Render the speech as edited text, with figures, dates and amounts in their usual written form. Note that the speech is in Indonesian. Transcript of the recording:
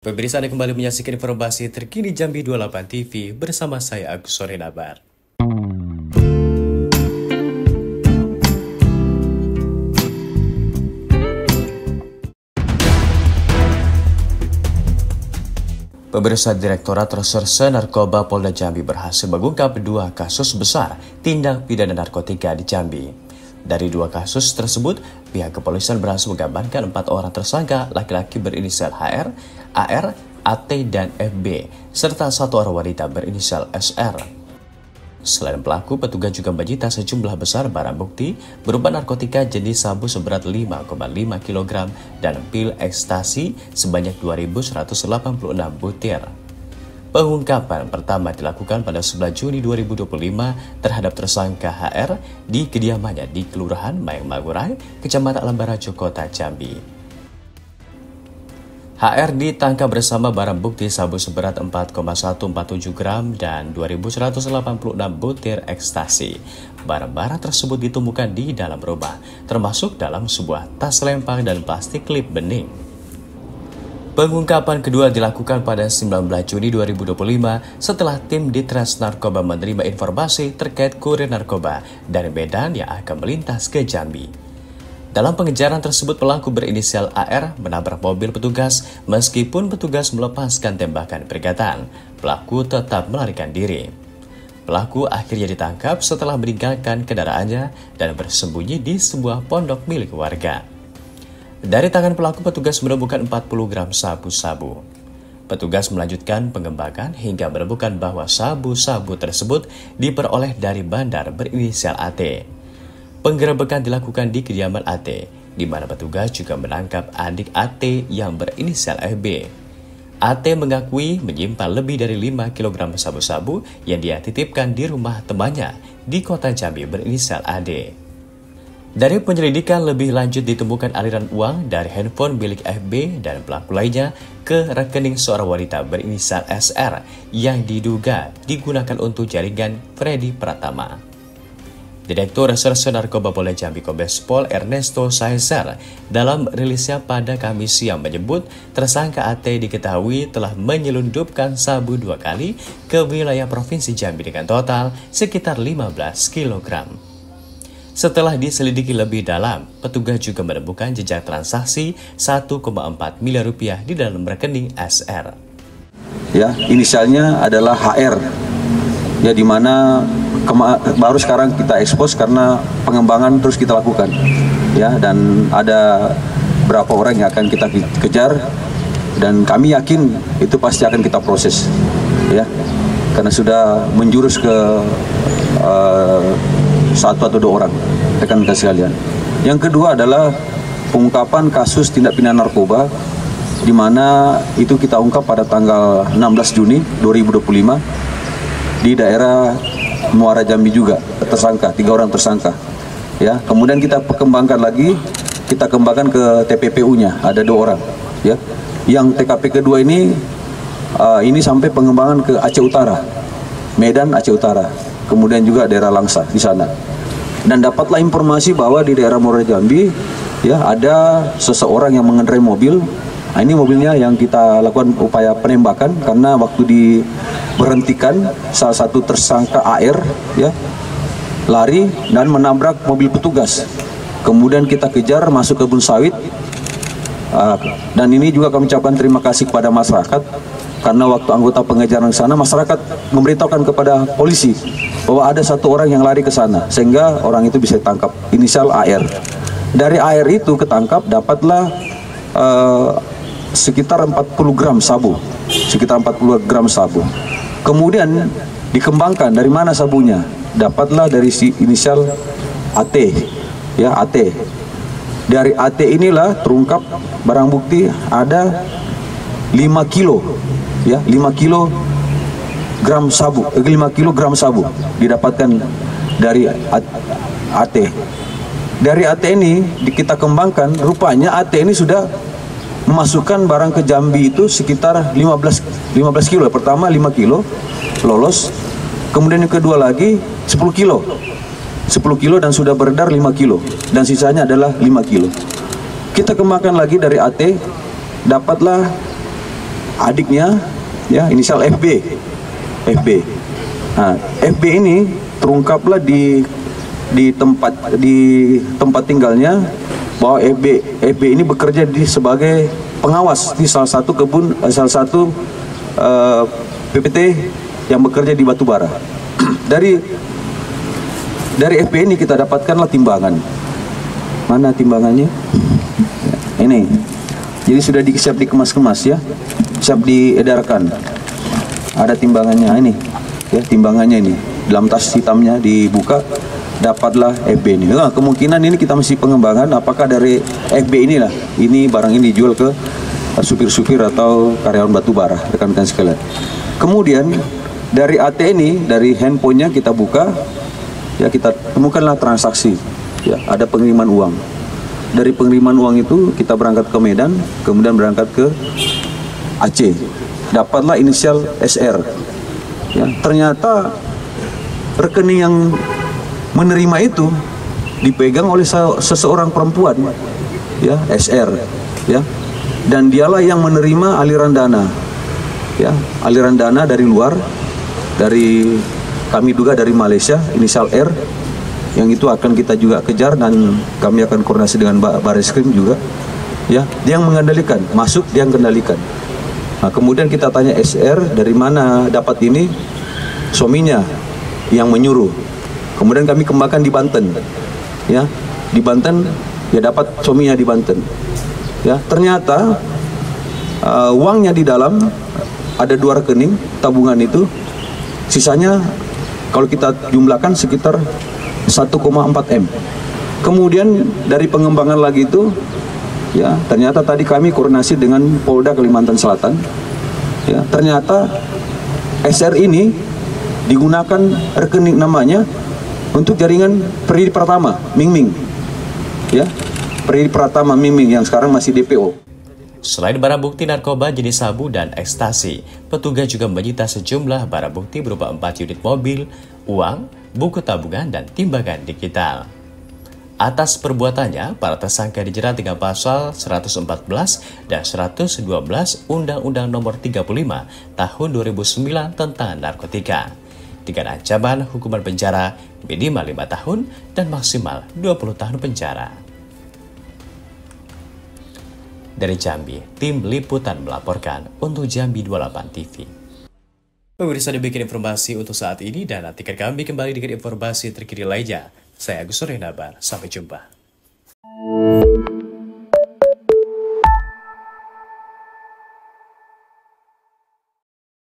Pemirsa, Anda kembali menyaksikan informasi terkini Jambi 28 TV bersama saya Agus Sorenabar. Pemirsa, Direktorat Reserse Narkoba Polda Jambi berhasil mengungkap 2 kasus besar tindak pidana narkotika di Jambi. Dari 2 kasus tersebut, pihak kepolisian berhasil mengamankan 4 orang tersangka laki-laki berinisial HR, AR, AT, dan FB, serta 1 orang wanita berinisial SR. Selain pelaku, petugas juga menyita sejumlah besar barang bukti berupa narkotika jenis sabu seberat 5,5 kg dan pil ekstasi sebanyak 2.186 butir. Pengungkapan pertama dilakukan pada 11 Juni 2025 terhadap tersangka HR di kediamannya di Kelurahan Mayang Magurai, Kecamatan Lambarajo, Kota Jambi. HR ditangkap bersama barang bukti sabu seberat 4,147 gram dan 2.186 butir ekstasi. Barang-barang tersebut ditemukan di dalam rumah, termasuk dalam sebuah tas lempang dan plastik klip bening. Pengungkapan kedua dilakukan pada 19 Juni 2025 setelah tim Ditres Narkoba menerima informasi terkait kurir narkoba dari Medan yang akan melintas ke Jambi. Dalam pengejaran tersebut, pelaku berinisial AR menabrak mobil petugas. Meskipun petugas melepaskan tembakan peringatan, pelaku tetap melarikan diri. Pelaku akhirnya ditangkap setelah meninggalkan kendaraannya dan bersembunyi di sebuah pondok milik warga. Dari tangan pelaku, petugas menemukan 40 gram sabu-sabu. Petugas melanjutkan pengembangan hingga menemukan bahwa sabu-sabu tersebut diperoleh dari bandar berinisial AT. Penggerebekan dilakukan di kediaman AT, di mana petugas juga menangkap adik AT yang berinisial FB. AT mengakui menyimpan lebih dari 5 kg sabu-sabu yang dia titipkan di rumah temannya di Kota Jambi berinisial AD. Dari penyelidikan lebih lanjut ditemukan aliran uang dari handphone milik FB dan pelaku lainnya ke rekening seorang wanita berinisial SR yang diduga digunakan untuk jaringan Freddy Pratama. Direktur Reserse Narkoba Polda Jambi Kombes Pol Ernesto Saeser dalam rilisnya pada Kamis siang menyebut tersangka AT diketahui telah menyelundupkan sabu 2 kali ke wilayah Provinsi Jambi dengan total sekitar 15 kg. Setelah diselidiki lebih dalam, petugas juga menemukan jejak transaksi 1,4 miliar rupiah di dalam rekening SR. Ya, inisialnya adalah HR. Ya, di mana baru sekarang kita ekspos karena pengembangan terus kita lakukan. Ya, dan ada berapa orang yang akan kita kejar dan kami yakin itu pasti akan kita proses. Ya, karena sudah menjurus ke 1 atau 2 orang rekan-rekan sekalian. Yang kedua adalah pengungkapan kasus tindak pidana narkoba di mana itu kita ungkap pada tanggal 16 Juni 2025 di daerah Muara Jambi juga, tersangka 3 orang tersangka. Ya, kemudian kita kembangkan lagi, kita kembangkan ke TPPU-nya ada 2 orang. Ya, yang TKP kedua ini sampai pengembangan ke Aceh Utara, Medan, Aceh Utara. Kemudian juga daerah Langsa di sana. Dan dapatlah informasi bahwa di daerah Muara Jambi ya ada seseorang yang mengendarai mobil. Nah, ini mobilnya yang kita lakukan upaya penembakan karena waktu diberhentikan salah satu tersangka AR ya lari dan menabrak mobil petugas. Kemudian kita kejar masuk kebun sawit. Dan ini juga kami ucapkan terima kasih kepada masyarakat karena waktu anggota pengejaran ke sana masyarakat memberitahukan kepada polisi bahwa ada 1 orang yang lari ke sana sehingga orang itu bisa ditangkap, inisial AR. Dari AR itu ketangkap dapatlah sekitar 40 gram sabu, Kemudian dikembangkan dari mana sabunya, dapatlah dari si inisial AT, ya AT. Dari AT inilah terungkap barang bukti ada 5 kilo, ya 5 kilo gram sabu didapatkan dari AT. Dari AT ini kita kembangkan, rupanya AT ini sudah memasukkan barang ke Jambi itu sekitar 15 kilo. Pertama 5 kilo lolos, kemudian yang kedua lagi 10 kilo dan sudah beredar 5 kilo dan sisanya adalah 5 kilo. Kita kembangkan lagi dari AT, dapatlah adiknya, ya, inisial FB. Nah, FB ini terungkaplah di tempat tinggalnya bahwa FB ini bekerja sebagai pengawas di salah satu PPT yang bekerja di batubara. Dari FB ini kita dapatkanlah timbangan. Mana timbangannya? Ini. Jadi sudah siap dikemas-kemas, ya, siap diedarkan. Ada timbangannya ini, ya, timbangannya ini. Dalam tas hitamnya dibuka, dapatlah FB ini. Nah, kemungkinan ini kita masih pengembangan apakah dari FB inilah ini barang ini dijual ke supir-supir atau karyawan batubara, rekan-rekan sekalian. Kemudian dari AT ini, dari handphonenya kita buka, ya, kita temukanlah transaksi, ya, ada pengiriman uang. Dari pengiriman uang itu kita berangkat ke Medan, kemudian berangkat ke Aceh. Dapatlah inisial SR. Ya, ternyata rekening yang menerima itu dipegang oleh seseorang perempuan, ya, SR, ya, dan dialah yang menerima aliran dana, ya, aliran dana dari luar, dari kami duga dari Malaysia, inisial R, yang itu akan kita juga kejar dan kami akan koordinasi dengan Bareskrim juga, ya, dia yang mengendalikan, masuk dia yang kendalikan. Nah, kemudian kita tanya SR dari mana dapat ini, suaminya yang menyuruh. Kemudian kami kembangkan di Banten, ya, di Banten, ya, dapat suaminya di Banten, ya, ternyata uangnya di dalam ada 2 rekening tabungan itu, sisanya kalau kita jumlahkan sekitar 1,4 M. Kemudian dari pengembangan lagi itu, ya, ternyata tadi kami koordinasi dengan Polda Kalimantan Selatan, ya, ternyata SR ini digunakan rekening namanya untuk jaringan Pridi Pratama Ming, ya, Pridi Pratama Ming yang sekarang masih DPO. Selain barang bukti narkoba jenis sabu dan ekstasi, petugas juga menyita sejumlah barang bukti berupa 4 unit mobil, uang, buku tabungan, dan timbangan digital. Atas perbuatannya, para tersangka dijerat dengan pasal 114 dan 112 Undang-Undang Nomor 35 Tahun 2009 tentang narkotika, dengan ancaman hukuman penjara minimal 5 tahun dan maksimal 20 tahun penjara. Dari Jambi, tim liputan melaporkan untuk Jambi 28 TV. Pemirsa, demikian informasi untuk saat ini dan nantikan kami kembali dengan informasi terkini lainnya. Saya Agus Sorenabar, sampai jumpa.